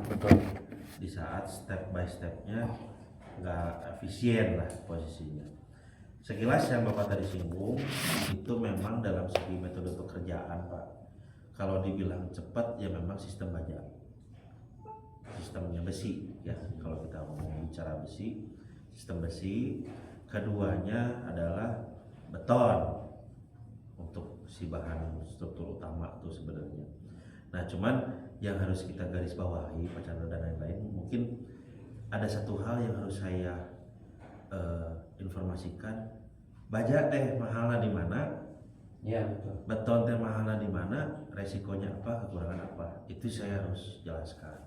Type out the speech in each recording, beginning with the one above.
Betul. Di saat step by stepnya nggak efisien lah posisinya. Sekilas yang Bapak tadi singgung itu memang dalam segi metode pekerjaan Pak. Kalau dibilang cepat ya memang sistem baja, sistemnya besi ya. Kalau kita mau bicara besi, sistem besi. Keduanya adalah beton untuk si bahan struktur utama itu sebenarnya. Nah cuman yang harus kita garis bawahi Pak Chandra dan lain-lain, mungkin ada satu hal yang harus saya informasikan. Baja teh mahalnya di mana, Iya betul. beton teh mahalnya di mana, resikonya apa, kekurangan apa, itu saya harus jelaskan.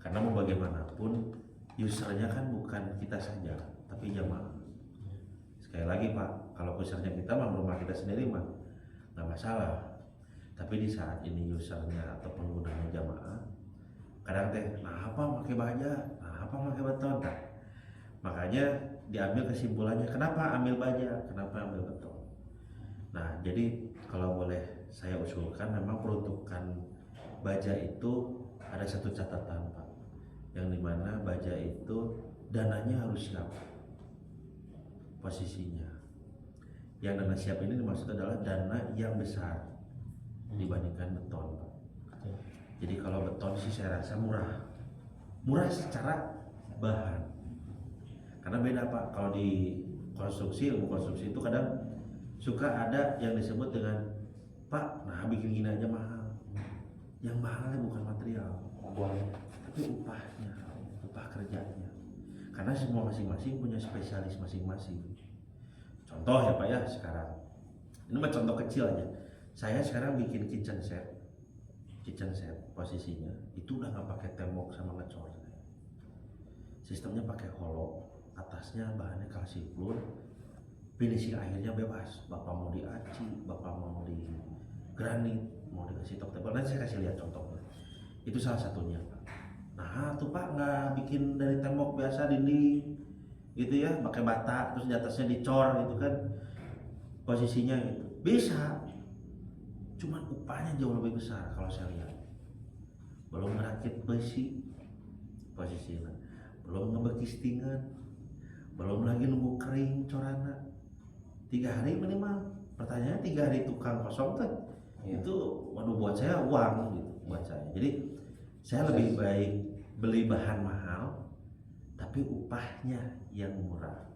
Karena mau bagaimanapun usernya kan bukan kita saja, tapi jamaah. Sekali lagi Pak, kalau usernya kita mah rumah kita sendiri mah nggak masalah. Tapi di saat ini usernya atau penggunanya jamaah, kadang teh, nah apa pakai baja, nah apa pakai beton, nah, makanya diambil kesimpulannya kenapa ambil baja, kenapa ambil beton. Nah jadi kalau boleh saya usulkan, memang peruntukan baja itu ada satu catatan Pak, yang dimana baja itu dananya harus siap posisinya. Yang dana siap ini dimaksud adalah dana yang besar dibandingkan beton Pak. Jadi kalau beton sih saya rasa murah secara bahan. Karena beda Pak, kalau di konstruksi, ilmu konstruksi itu kadang suka ada yang disebut dengan Pak, nah bikin gini aja mahal. Yang mahalnya bukan material, tapi upahnya, upah kerjanya. Karena semua masing-masing punya spesialis masing-masing. Contoh ya Pak ya sekarang, ini mah contoh kecil aja. Saya sekarang bikin kitchen set posisinya itu udah nggak pakai tembok sama ngecor. Sistemnya pakai hollow, atasnya bahannya kalsiplur, finishing akhirnya bebas. Bapak mau di aci, bapak mau di granit, mau dikasih top table. Nanti saya kasih lihat contohnya. Itu salah satunya Pak. Nah tuh Pak, nggak bikin dari tembok biasa dinding gitu ya, pakai bata terus di atasnya dicor gitu kan posisinya gitu. Bisa, cuman upahnya jauh lebih besar kalau saya lihat. Belum ngerakit besi posisinya, belum ngebekistingan, belum lagi nunggu kering corana 3 hari minimal. Pertanyaannya 3 hari tukang kosong kan itu waduh buat saya uang gitu buat saya. Jadi saya lebih baik beli bahan mahal tapi upahnya yang murah.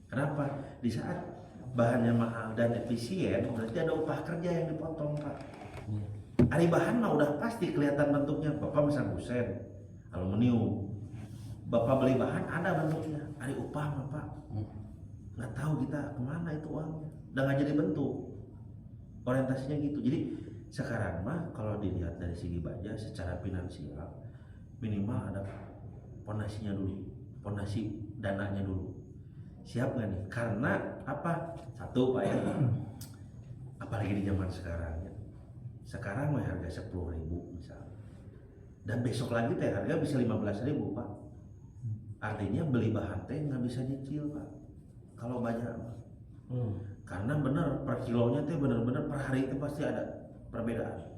Kenapa? Di saat bahannya mahal dan efisien berarti ada upah kerja yang dipotong Pak. Ari bahan mah udah pasti kelihatan bentuknya. Bapak misal kusen aluminium, Bapak beli bahan ada bentuknya. Ari upah mah Pak nggak tahu kita kemana itu uangnya, udah nggak jadi bentuk. Orientasinya gitu. Jadi sekarang mah kalau dilihat dari segi baja secara finansial minimal ada pondasinya dulu, pondasi dananya dulu. Siap nggak nih? Karena apa? Satu Pak ya, apalagi di zaman sekarang ya. Sekarang mah harga 10.000 misalnya, dan besok lagi teh harga bisa 15.000 Pak. Artinya beli bahan teh nggak bisa nyicil Pak kalau banyak. Karena bener per kilonya teh bener-bener per hari itu pasti ada perbedaan.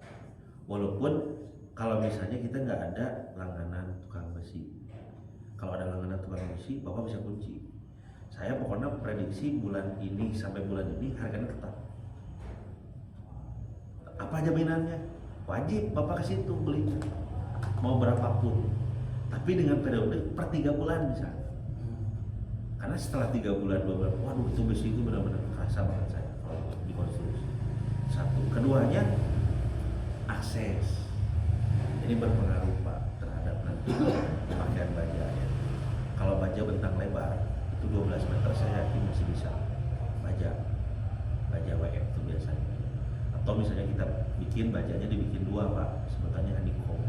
Walaupun kalau misalnya kita nggak ada langganan tukang besi, kalau ada langganan tukang besi Bapak bisa kunci. Saya pokoknya prediksi bulan ini sampai bulan ini harganya tetap. Apa jaminannya? Wajib Bapak ke situ beli mau berapapun, tapi dengan periode per 3 bulan misalnya. Karena setelah 3 bulan, 2 bulan, waduh itu besi itu benar-benar kerasa banget saya kalau di konstruksi. Satu, keduanya akses. Ini berpengaruh Pak terhadap nanti pakaian baja ya. Kalau baja bentang lebar itu 12 meter saya yakin masih bisa baja WF itu biasanya. Atau misalnya kita bikin bajanya dibikin 2 Pak, sebutannya honeycomb.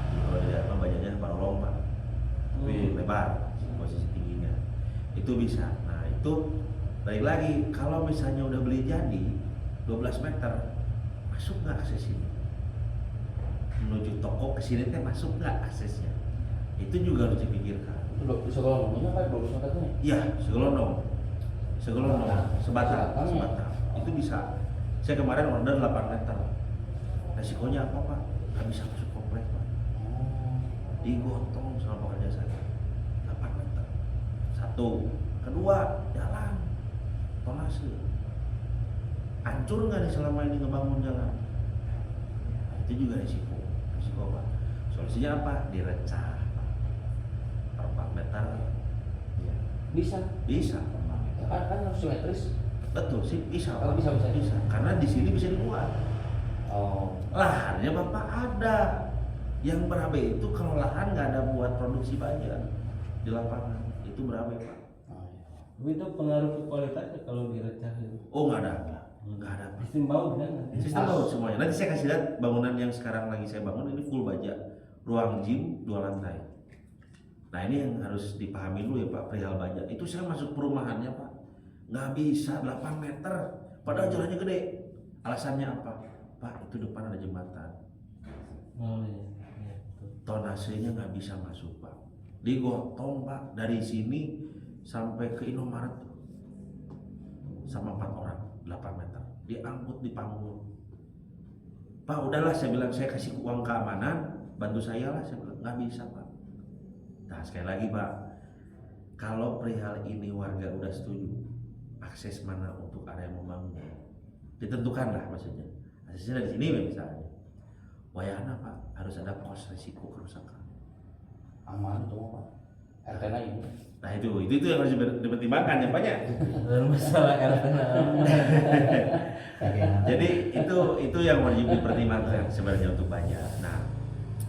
Jadi kalau dilihat Pak bajanya paralong Pak, tapi lebar posisi tingginya itu bisa. Nah itu balik lagi, kalau misalnya udah beli jadi 12 meter, masuk nggak akses ini? Menuju toko ke sini teh masuk nggak aksesnya? Itu juga harus dipikirkan. Segelondongnya kayak 12 meternya? Iya, segelondong, sebatang. Itu bisa. Saya kemarin order 8 meter. Resikonya apa Pak? Nggak bisa masuk komplek Pak. digotong sama pekerja saya 8 meter. Satu, kedua jalan tonase hancur nggak nih selama ini ngebangun jalan? Nah, itu juga risiko Pak. Solusinya apa? Direcah per 4 meter. Ya. Bisa kan harus simetris. Betul sih, bisa. Oh, bisa. Karena di sini bisa dibuat. Oh, Lahannya Bapak ada. Yang berabe itu kalau lahan nggak ada buat produksi baja di lapangan, itu berabe Pak. Tapi itu pengaruh ke kualitasnya kalau direcah itu. Oh nggak ada Pak. Sistem baut kan? Sistem baut semuanya. Nanti saya kasih lihat bangunan yang sekarang lagi saya bangun ini full baja, ruang gym 2 lantai. Nah ini yang harus dipahami dulu ya Pak, perihal baja. Itu saya masuk perumahannya Pak, nggak bisa 8 meter, padahal jalannya gede. Alasannya apa? Pak, itu depan ada jembatan. Oh iya, betul. Tonasenya nggak bisa masuk Pak. Digotong Pak dari sini sampai ke Indomaret sama 4 orang 8 meter. Diangkut di Panggul. Pak udahlah saya bilang, saya kasih uang keamanan, bantu saya lah. Saya bilang nggak bisa Pak. Nah sekali lagi Pak, kalau perihal ini warga udah setuju, akses mana untuk area membangun ditentukan lah maksudnya. Aksesnya dari sini misalnya. Wayana Pak, harus ada pos risiko kerusakan. aman tuh Pak. RT ini. Nah itu yang harus dipertimbangkan ya Pak ya. Masalah RT. Jadi itu yang wajib dipertimbangkan sebenarnya untuk baja. Nah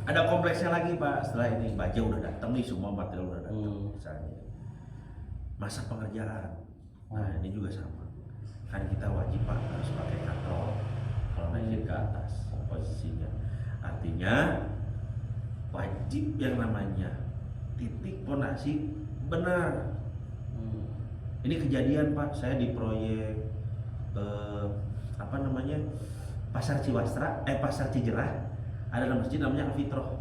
ada kompleksnya lagi Pak, setelah ini baja udah datang nih, semua material udah datang misalnya. Masa pengerjaan, nah ini juga sama. Kan kita wajib Pak harus pakai katrol kalau naikin ke atas posisinya. Artinya wajib yang namanya titik pondasi benar. Ini kejadian Pak, saya di proyek Pasar Ciwastra, Pasar Cijerah, ada masjid namanya Alfitroh.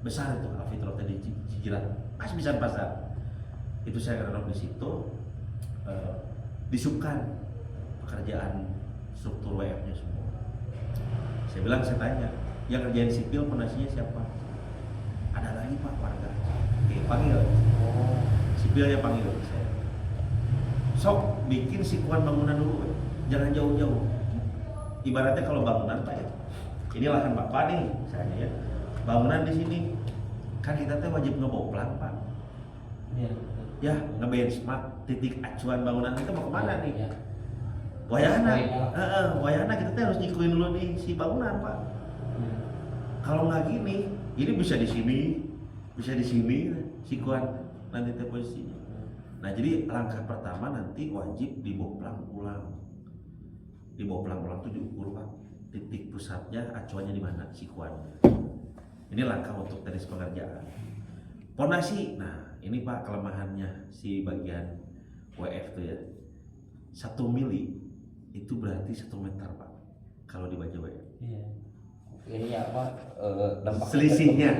Besar itu Alfitroh tadi Cijerah, pas bisa pasar. Itu saya renov di situ, disubkan pekerjaan struktur WF-nya semua. Saya bilang, saya tanya, yang kerjaan sipil pondasinya siapa? Ada lagi Pak warga. Oke, panggil. Sipilnya panggil saya. Sok bikin sikuan bangunan dulu, jangan jauh-jauh. Ibaratnya kalau bangunan Pak ya, ini lahan Bapak nih, misalnya ya, bangunan di sini, kan kita teh wajib ngeboplang Pak. Iya. Ya, ngebenchmark titik acuan bangunan itu mau kemana nih? Ya. Wayana kita teh harus nyikuin dulu nih si bangunan Pak. Kalau nggak gini, ini bisa di sini, sikuan nanti teh posisinya. Nah jadi langkah pertama nanti wajib diboplang ulang. Diboplang ulang tuh diukur Pak, titik pusatnya acuannya di mana, sikuannya. Ini langkah untuk teknis pengerjaan. Pondasi, nah ini Pak kelemahannya si bagian WF tuh ya. 1 mili itu berarti 1 meter Pak kalau di baja WF. Iya. Ini apa dampak Selisihnya.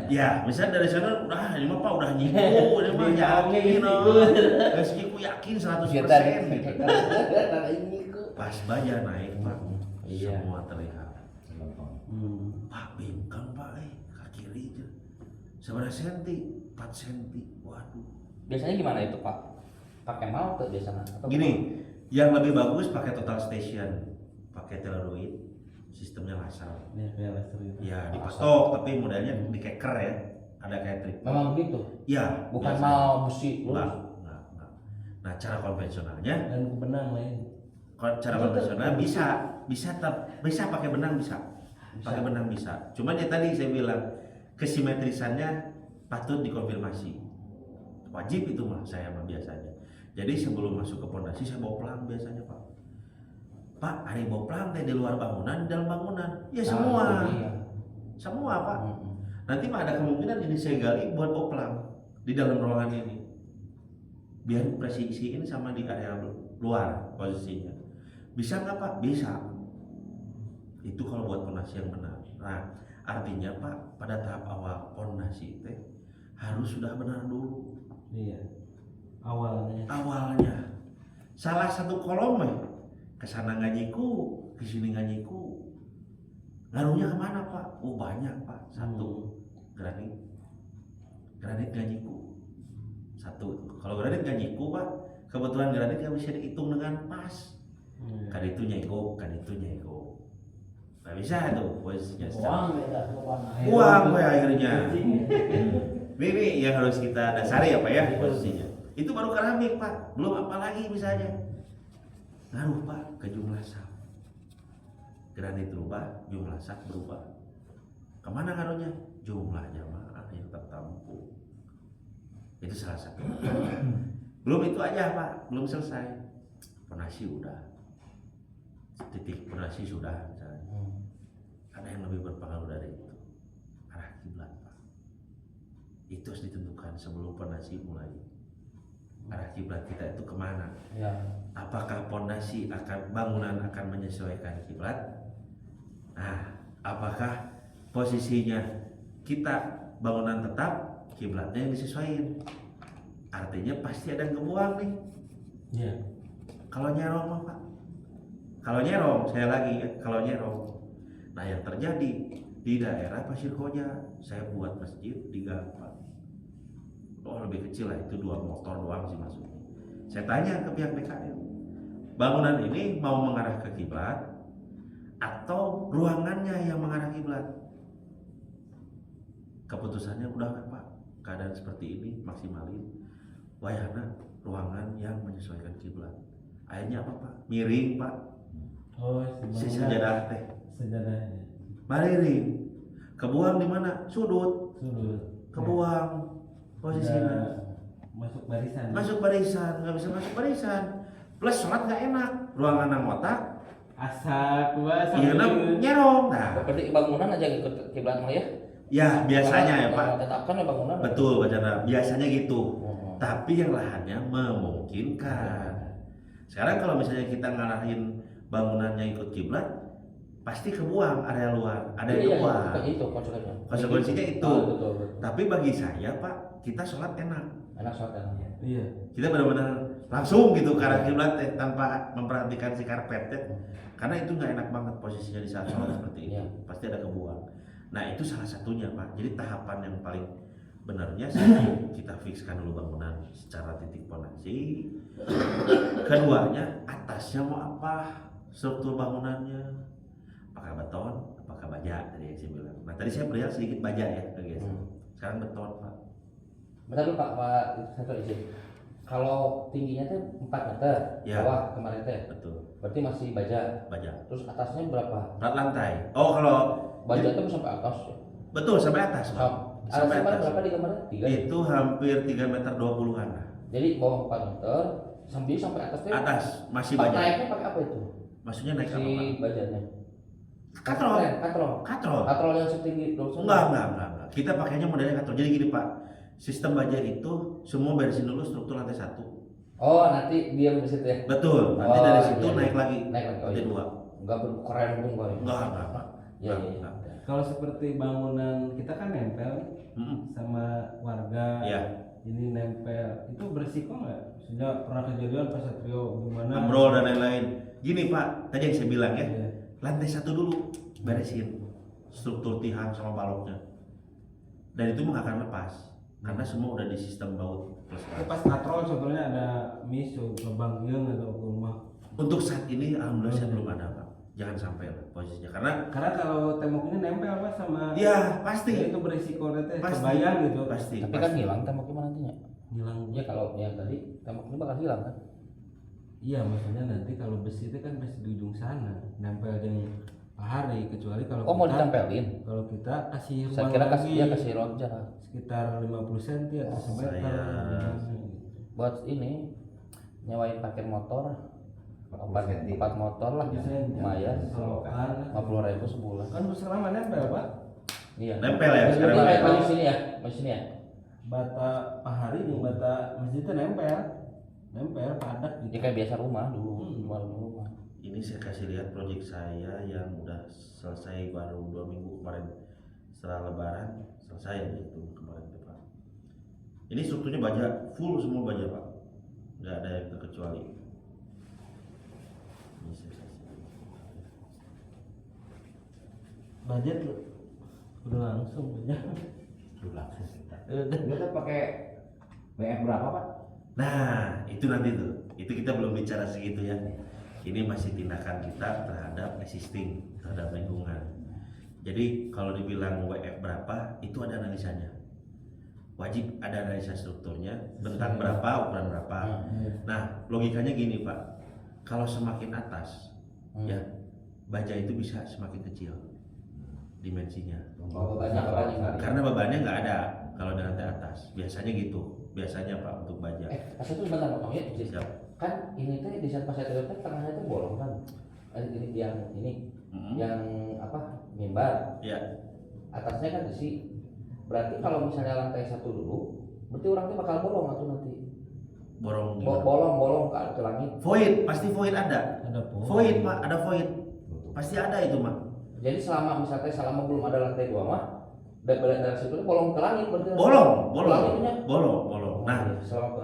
Ya, misalnya dari sana udah ini mah Pak udah nyiku, ini mah yakin, nyiku yakin 100%. Pas baja naik Pak, semua terlihat. Pak bingkang Pak, ke kiri aja. Seberapa senti? 4 senti. Waduh. Biasanya gimana itu Pak? Pakai malte biasanya? Gini, yang lebih bagus pakai total station, pakai Teladoid, sistemnya laser. Iya, kayak laser gitu. Ya dipastok, tapi modelnya di keker ya, ada kayak trip. Memang begitu? Ya. Bukan mau besi lurus? Enggak. Nah cara konvensionalnya, Dan benang lain. cara konvensional bisa pakai benang bisa. Pakai benang bisa. Cuman ya tadi saya bilang kesimetrisannya patut dikonfirmasi. Wajib itu mah saya mah biasanya. Jadi sebelum masuk ke pondasi saya bawa pelang biasanya Pak. Pak, hari bawa pelang teh di luar bangunan, di dalam bangunan. Ya semua. Semua Pak. Nanti mah ada kemungkinan ini saya gali buat bawa pelang di dalam ruangan ini. Biar presisiin sama di area luar posisinya. Bisa nggak Pak? Bisa. Itu kalau buat pondasi yang benar. Nah, artinya Pak, pada tahap awal pondasi teh harus sudah benar dulu. Iya. Awalnya. Salah satu kolom kesana ngajiku, kesini ngajiku. Ngaruhnya kemana Pak? Oh banyak Pak. Satu. gak nyiku. Satu, kalau granit gak nyiku Pak, kebetulan granit gak bisa dihitung dengan pas. Kan itu nyiku, kan itu nyiku. Gak bisa tuh posisinya. Uang beda, Uang Pak akhirnya. Ini yang harus kita dasari ya Pak ya posisinya. Itu baru keramik Pak, belum apa lagi misalnya. Ngaruh Pak ke jumlah sak. Granit berubah, jumlah sak berubah. Kemana ngaruhnya? Jumlah jamaah yang tertampung. Itu salah satu. Belum itu aja Pak, belum selesai. Pondasi udah, titik pondasi sudah misalnya. Ada yang lebih berpengaruh dari itu, arah kiblat Pak. Itu harus ditentukan sebelum pondasi mulai. Arah kiblat kita itu kemana? Ya. Apakah pondasi bangunan akan menyesuaikan kiblat? Nah, apakah posisinya kita bangunan tetap, kiblatnya yang disesuaikan? Artinya pasti ada yang kebuang nih. Iya. Kalau nyerong mah Pak. Kalau nyerong, saya lagi ya, kalau nyerong. Nah yang terjadi di daerah Pasir Koja, saya buat masjid di gang Pak. Oh lebih kecil lah, itu 2 motor doang sih masuknya. Saya tanya ke pihak BKN, bangunan ini mau mengarah ke kiblat atau ruangannya yang mengarah kiblat? Keputusannya udah Pak, keadaan seperti ini maksimalin wayahna ruangan yang menyesuaikan kiblat. Akhirnya apa Pak? Miring Pak. Oh, Si sejadah teh. Sejadahnya. Miring. Kebuang di mana? Sudut. Kebuang posisinya. Masuk barisan. Masuk barisan, nggak bisa masuk barisan. Plus sholat nggak enak. Ruangan nang otak. Asa gua Iya nyerong. Nah, Berarti bangunan aja yang ikut kiblat mah ya? ya biasanya ya Pak. Tetapkan ya bangunan. Betul bacana. Biasanya gitu. Oh. Tapi yang lahannya memungkinkan. Sekarang kalau misalnya kita ngarahin bangunannya ikut kiblat, pasti kebuang area luar, ada yang kebuang. Itu konsekuensinya. Konsekuensinya itu. Betul. Tapi bagi saya Pak, kita sholat enak. Enak sholat enak. Iya. Kita benar-benar langsung gitu ke arah kiblat tanpa memperhatikan si karpet ya. Karena itu nggak enak banget posisinya di saat sholat seperti itu. Iya. Pasti ada kebuang. Nah itu salah satunya Pak. Jadi tahapan yang paling benarnya kita fikskan dulu bangunan secara titik pondasi. Keduanya atasnya mau apa, struktur bangunannya, apakah beton, apakah baja tadi yang saya bilang. Nah tadi saya beri sedikit baja ya guys. Sekarang beton Pak. Bentar dulu Pak satu izin. Kalau tingginya tuh 4 meter, Ya. bawah kemarin teh. Betul. Berarti masih baja. Baja. Terus atasnya berapa? 4 lantai. Oh kalau Baja tuh sampai atas. Ya? betul sampai atas Pak. Sampai Atasnya atas. berapa di kamar? 3. Itu hampir 3 meter 20-an lah. Jadi bawah 4 meter, sampai atas tuh. Atas masih Pak, banyak. naiknya pakai apa itu? Maksudnya naik apa Si Pak? bajanya. Katrol. Katrol. Katrol yang setinggi dosen. Enggak. Kita pakainya modelnya katrol. Jadi gini Pak, sistem baja itu semua beresin dulu struktur lantai 1. Oh, nanti diam di situ ya. Betul. Nanti Oh, dari situ iya. naik lagi. Naik lagi. Lantai 2. Enggak keren pun gua. Enggak Pak. Iya. Enggak. Kalau seperti bangunan kita kan nempel Mm-mm. sama warga. Iya. Ini nempel. Itu berisiko nggak? Sudah pernah kejadian Pak Satrio gimana? Ambrol dan lain-lain. Gini Pak, tadi yang saya bilang ya. Iya. Lantai 1 dulu beresin struktur tiang sama baloknya. Dan itu nggak akan lepas karena semua udah di sistem baut plus Itu pas katrol sebetulnya ada misu lubang yang atau rumah. Untuk saat ini alhamdulillah saya belum ada Pak. Jangan sampai lah posisinya karena kalau tembok ini nempel Pak sama. ya pasti Ya, itu berisiko nanti Pasti. kebayang gitu. pasti Tapi kan hilang temboknya mana nantinya? Hilang. Ya kalau yang tadi tembok ini bakal hilang kan? Iya maksudnya nanti kalau besi itu kan besi di ujung sana nempel yang pahari kecuali kalau Oh, mau kita, ditempelin? kalau kita kasih Saya ruang kira lagi kasih kasih ruang jarak. sekitar 50 cm atau Oh, semeter. saya- Buat ini nyewain parkir motor. 4 motor lah, Bisa lumayan. selokan. 50.000 sebulan. Kan selama nempel Pak. Iya. Nempel ya, Jadi sekarang kayak nempel. di sini ya, di sini ya. Bata pahari jeung bata masjid itu nempel padat Ya gitu. kayak biasa rumah dulu, Hmm. rumah. ini saya kasih lihat proyek saya yang udah selesai baru 2 minggu kemarin setelah lebaran selesai itu kemarin tuh Pak. Ini strukturnya baja full semua baja Pak, nggak ada yang terkecuali. Ini saya kasih. Budget udah langsung aja. langsung kita. Kita pakai WF berapa Pak? Nah, itu nanti tuh. Itu kita belum bicara segitu ya. Ini masih tindakan kita terhadap existing, terhadap lingkungan. Jadi kalau dibilang WF berapa, itu ada analisanya. Wajib ada analisa strukturnya, bentang berapa, ukuran berapa. Nah, logikanya gini Pak. Kalau semakin atas, ya baja itu bisa semakin kecil dimensinya. Oh, bebannya. Karena bebannya nggak ada kalau di lantai atas. Biasanya gitu. Biasanya Pak untuk baja. Pas itu sebentar potong ya. Siap. Kan ini teh di saat pas itu teh tengahnya tuh bolong kan. Ini yang apa? Mimbar. Ya. Atasnya kan isi. Berarti kalau misalnya lantai 1 dulu, berarti orang tuh bakal bolong atau nanti? Borong gimana? Bolong ke langit. Void, pasti void ada. Ada pohon. Void Pak, ada void. Pasti ada itu Pak. Jadi selama belum ada lantai 2 mah dari situ bolong ke langit berarti. Bolong. Nah,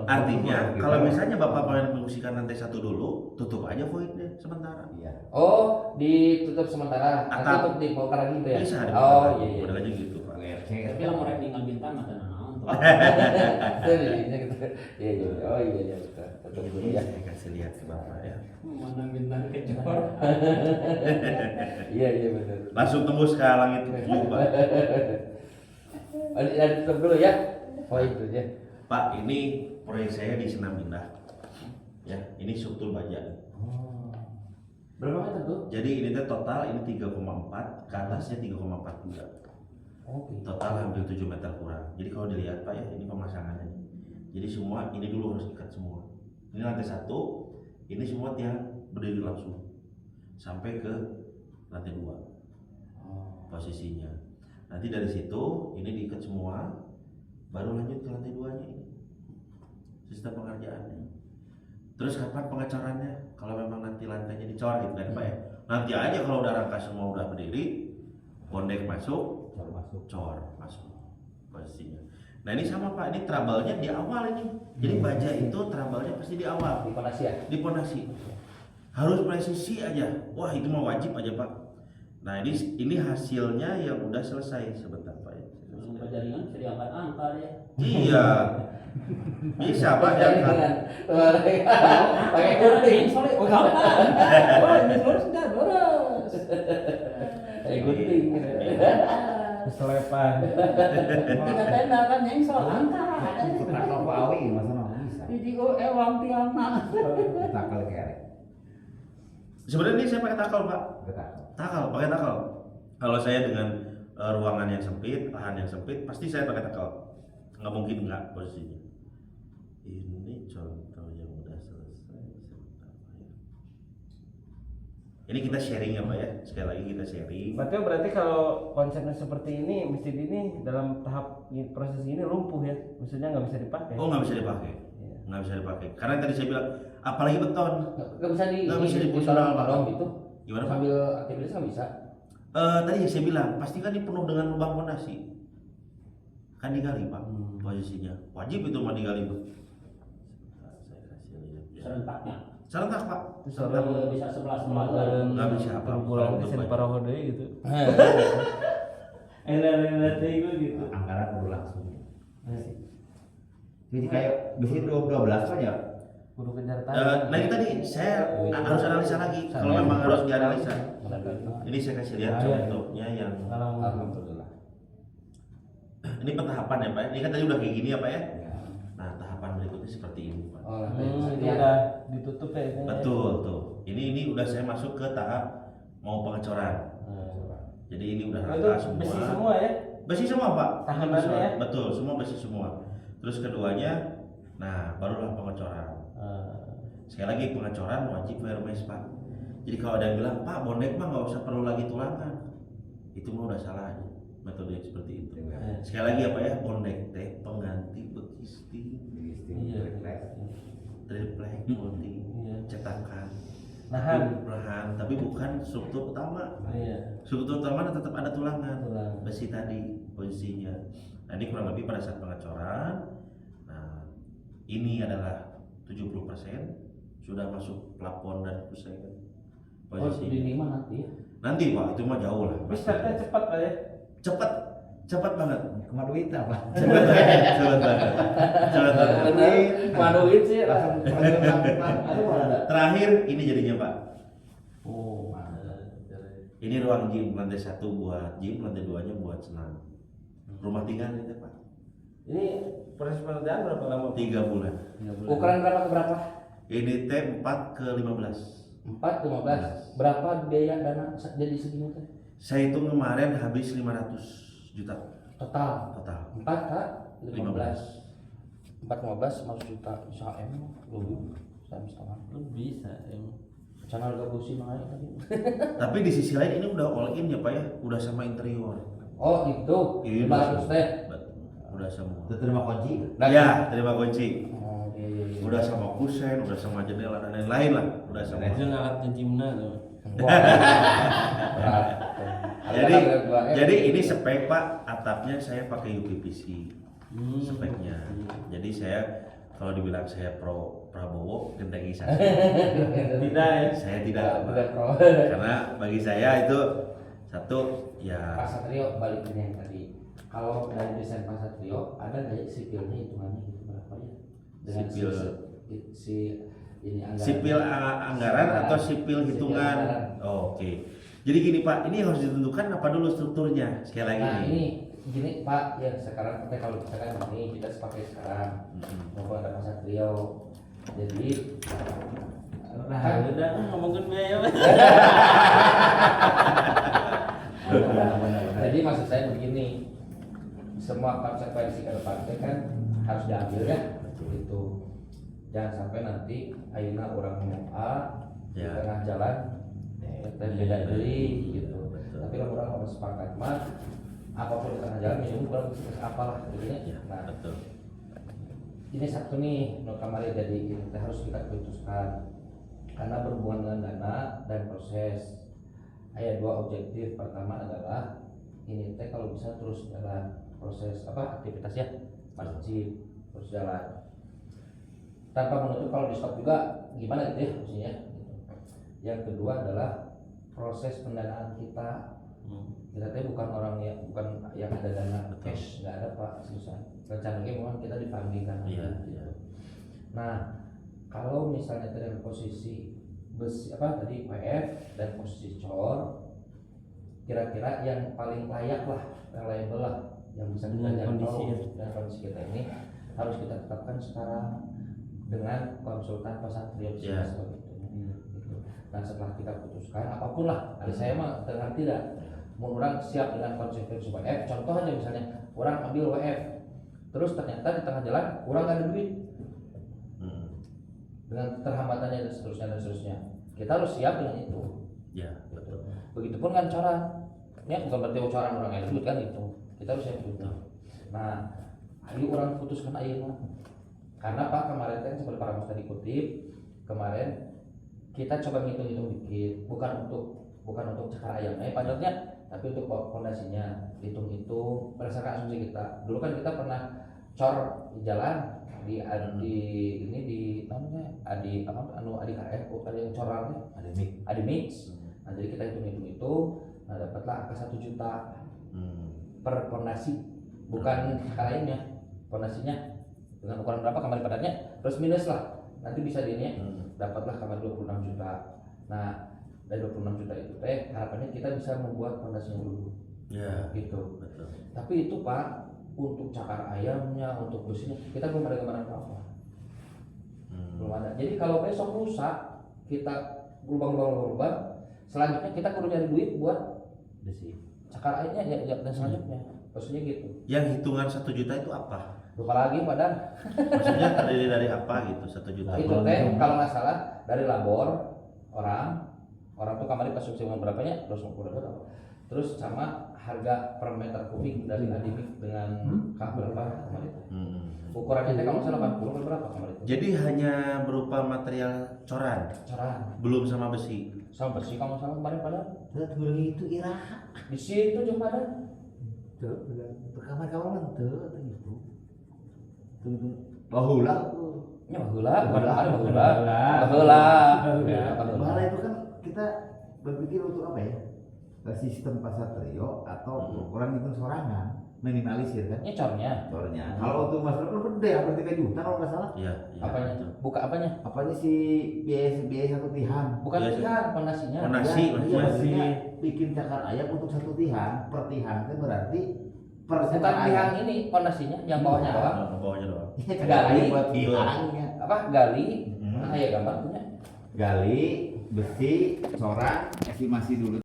artinya kalau misalnya Bapak pengen mengungsikan lantai 1 dulu, tutup aja voidnya sementara. Iya. Oh, ditutup sementara. Nanti Atap. untuk dibongkar lagi gitu ya? Bisa Oh, iya. Udah aja gitu Pak. WRC Tapi lah mau tinggal bintang atau naon tuh. Iya. Oh iya betul. Tutup dulu ya. Saya kasih lihat ke Bapak ya. Mana bintang kecor. Iya betul. Langsung tembus ke langit 7 Pak. Tutup dulu ya. Oh itu ya. Pak, ini proyek saya di Senam Indah. Ya, ini struktur baja. Berapa meter tuh? Jadi ini teh total ini 3,4, ke atasnya 3,43. Oke. Total hampir 7 meter kurang. Jadi kalau dilihat Pak ya, ini pemasangannya. Jadi semua ini dulu harus ikat semua. Ini lantai 1, ini semua tiang berdiri langsung sampai ke lantai 2 posisinya. Nanti dari situ ini diikat semua, baru lanjut ke lantai 2-nya ini. Sistem pengerjaannya. Terus kapan pengecorannya? Kalau memang nanti lantainya dicor gitu kan Pak ya. Nanti aja kalau udah rangka semua udah berdiri, bondek masuk, cor masuk posisinya. Nah ini sama Pak, ini trouble-nya di awal ini. Jadi baja itu trouble-nya pasti di awal. Di pondasi ya? Di pondasi. Harus presisi aja. Wah itu mah wajib aja Pak. Nah ini hasilnya yang udah selesai sebentar Pak ya. Sumpah jaringan bisa diangkat-angkat ya. Iya. Bisa Pak ya kan. Pakai gunting. Oh gampang. Wah ini lurus enggak lurus. Pakai gunting. Keselepan. Tiga tenda kan yang soal angkat. Takal Pak Awi masa nggak bisa. Di ewang tiangna. Takal kere. Sebenarnya ini saya pakai takal Pak. Takal. Pakai takal. Kalau saya dengan ruangan yang sempit, lahan yang sempit, pasti saya pakai takal. Nggak mungkin nggak posisinya. Ini contoh yang udah selesai. Ini kita sharing ya Pak ya. Sekali lagi kita sharing. Berarti kalau konsepnya seperti ini, masjid ini dalam tahap proses ini lumpuh ya, maksudnya nggak bisa dipakai. Oh nggak bisa dipakai. Iya. Nggak bisa dipakai. Karena tadi saya bilang, apalagi beton. Nggak bisa difungsional dong gitu. Gimana Pak? Sambil aktivitas nggak bisa. Tadi yang saya bilang, pasti kan dipenuh dengan lubang fondasi. Kan digali Pak, posisinya. Wajib itu mah digali Pak. Saya kasih lihat ya. Serentaknya. Serentak Pak. Serentak. Bisa sebelah Nggak bisa apa. Pulang Untuk bisa baja. parahode gitu. Enak itu gitu. Anggaran udah langsung. Jadi kayak besi 12 aja. Kudu kejar Nah ini tadi saya harus analisa lagi. Kalau memang harus dianalisa. Ini saya kasih lihat contohnya yang Alhamdulillah. ini pentahapan ya Pak. Ini kan tadi udah kayak gini ya Pak ya. Nah tahapan berikutnya seperti ini Pak. Oh, Ini udah ditutup ya ini. Betul tuh. Ini udah saya masuk ke tahap mau pengecoran. Jadi ini udah Itu rata semua. besi semua ya. Besi semua Pak. Tahanannya Besi, ya? Betul, semua besi semua. Terus keduanya, nah barulah pengecoran. Sekali lagi pengecoran wajib Hermes Pak. Jadi kalau ada yang bilang Pak bondek mah nggak usah perlu lagi tulangan, itu mah udah salah aja metode yang seperti itu. Sekali lagi apa ya, bondek teh pengganti bekisting, triplek, multi, cetakan, nahan, tapi bukan struktur utama. Struktur utama tetap ada tulangan, besi tadi posisinya. Nah ini kurang lebih pada saat pengecoran. Nah ini adalah 70% sudah masuk plafon dan kusen. Oh, di mana nanti ya? Nanti Pak, itu mah jauh lah. Bisa cepat Pak ya. Cepat. Cepat banget. Kemana duit apa? Cepat banget. Manuin sih. Langsung aduh ada. Terakhir ini jadinya Pak. Oh, mantap. Ini ruang gym, lantai 1 buat gym, lantai 2-nya buat senam. Rumah tinggal ini Pak. Ini proses pengerjaan berapa lama? 3 bulan. Ukuran berapa ke berapa? Ini teh 4 ke 15. 4 ke 15. Berapa biaya dana jadi segini teh? Saya hitung kemarin habis 500 juta Total. total. 4 ke 15. 4 15 1 juta SHM lu setengah. Lu bisa emang. Channel harga busi makanya tadi. Tapi di sisi lain ini udah all in ya Pak ya, udah sama interior. Oh, itu. Iya, 500 teh. Udah semua. Itu terima kunci. Ya, terima kunci. Oh, iya. Udah sama kusen, udah sama jendela dan lain-lain lah, udah sama. Itu ngangkat cincimna tuh. Wah. Berat. Jadi ini spek Pak, atapnya saya pakai UPVC. Speknya. Jadi saya kalau dibilang saya pro Prabowo genteng saya. Tidak ya. Saya tidak, Pak. Tidak pro. Karena bagi saya itu satu ya Pak Satrio balik ke yang tadi. Kalau dari desain Pak Satrio ada nggak ya sipilnya hitungannya gitu berapa ya? Dengan Sipil. si ini anggaran. sipil anggaran atau sipil hitungan. anggaran. Oh, oke. Jadi gini Pak, ini harus ditentukan apa dulu strukturnya sekali lagi Nah nih. ini gini Pak, ya sekarang kita kalau kita kan ini kita sepakai sekarang maupun ada Pak Satrio. Jadi Nah, udah ngomongin biaya. jadi maksud saya begini, semua konsekuensi ke depan itu kan harus diambil ya, itu jangan sampai nanti ayeuna orang mau A di Ya. tengah jalan kita beda dari gitu. Betul. Tapi kalau orang harus sepakat mah apapun di tengah jalan minum kurang apalah gitu ya. Ya, Nah betul. ini satu nih no kamari jadi kita harus kita putuskan karena berhubungan dengan dana dan proses. Ayat 2 objektif pertama adalah ini teh kalau bisa terus jalan proses apa aktivitasnya masjid terus jalan tanpa menutup kalau di stop juga gimana gitu ya maksudnya gitu. Yang kedua adalah proses pendanaan kita. Kita teh bukan orang bukan yang ada dana cash, nggak ada Pak susah. Rencananya memang kita dipandingkan Iya, gitu. iya. Nah kalau misalnya dengan posisi besi apa tadi WF dan posisi cor, kira-kira yang paling layak lah, reliable lah, yang bisa kita Dengan jangkau dan kondisi kita ini harus kita tetapkan sekarang dengan konsultan Pak Satrio Ya. seperti itu. Gitu. Nah setelah kita putuskan apapun lah, dari saya mah dengar tidak, mau orang siap dengan konsekuensi WF. Contoh aja misalnya orang ambil WF, terus ternyata di tengah jalan orang nggak ada duit dengan keterhambatannya dan seterusnya, kita harus siap dengan itu. Ya, betul. Begitupun kan coran, ya bukan berarti coran orang yang duit kan itu, kita harus siap itu. Nah, ayo orang putuskan ayeuna. Karena Pak kemarin kan seperti para tadi kutip, kemarin kita coba ngitung-hitung dikit, bukan untuk cakar ayamnya padatnya, tapi untuk fondasinya, hitung-hitung berdasarkan asumsi kita. Dulu kan kita pernah cor di jalan di ini di namanya adi apa anu adi KF ada yang coralnya adi mix. Nah jadi kita hitung itu, nah dapatlah angka 1 juta per fondasi, bukan lainnya fondasinya dengan ukuran berapa kamar padatnya plus minus lah nanti bisa dini dapatlah kamar 26 juta. Nah dari 26 juta itu teh harapannya kita bisa membuat fondasinya dulu. Ya, Gitu. betul. Tapi itu Pak untuk cakar ayamnya, untuk besinya kita belum ada gambaran apa-apa. Belum ada. Jadi kalau besok rusak kita berubah, selanjutnya kita kudu nyari duit buat Besi. cakar ayamnya ya dan selanjutnya. Maksudnya gitu. Yang hitungan 1 juta itu apa? Lupa lagi padahal. Maksudnya terdiri dari apa gitu 1 juta? Itu teh kalau nggak salah dari labor orang tuh kamarnya konsumsi berapanya terus terus sama harga per meter kubik dari adimik dengan berapa kamar itu. Ukurannya teh kalau nggak salah 80 berapa kamar itu? Jadi hanya berupa material coran, belum sama besi. Sama bersih kalau nggak salah kemarin pada Tuh itu iraha. di situ juga pada Tuh kamar-kamar tuh itu. Tuh bahulah tuh. nya baheula Malah itu kan kita berpikir untuk apa ya? Sistem Pak Satrio atau ukuran itu sorangan. minimalisir kan? Nyecornya. Soalnya kalau untuk masalah kan gede, hampir 3 juta kalau nggak salah. Iya, iya. Apanya? betul. Buka apanya? Apanya si biaya satu tihan? Bukan Iya, tihan, pondasinya. Fondasi. Iya, maksudnya. maksudnya bikin cakar ayam untuk satu tihan. Per tihan itu berarti per Bukan cakar ayam. tiang ini pondasinya, yang bawahnya Iya. doang. Nah, bawahnya doang. Iya, cakar Gali. ayam buat tihannya. Apa? Gali. Hmm. Nah, ya gambar punya. Gali, besi, corak, estimasi dulu.